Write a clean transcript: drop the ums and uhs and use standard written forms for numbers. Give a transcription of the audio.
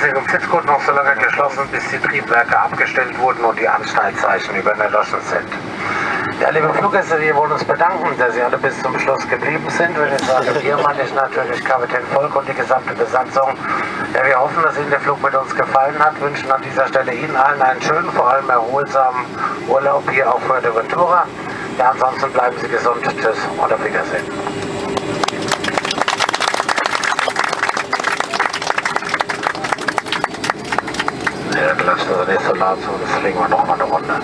Landesmuseum Fitzgut noch so lange geschlossen, bis die Triebwerke abgestellt wurden und die Anschnallzeichen erloschen sind. Ja, liebe Fluggäste, wir wollen uns bedanken, dass Sie alle bis zum Schluss geblieben sind. Wenn ich sage, wir meine ich natürlich Kapitän Volk und die gesamte Besatzung. Ja, wir hoffen, dass Ihnen der Flug mit uns gefallen hat, wünschen an dieser Stelle Ihnen allen einen schönen, vor allem erholsamen Urlaub hier auf Fuerteventura. Ja, ansonsten bleiben Sie gesund. Tschüss und auf Wiedersehen. Ja, lassen Sie nicht so laut zu, das fliegen wir noch mal eine Runde.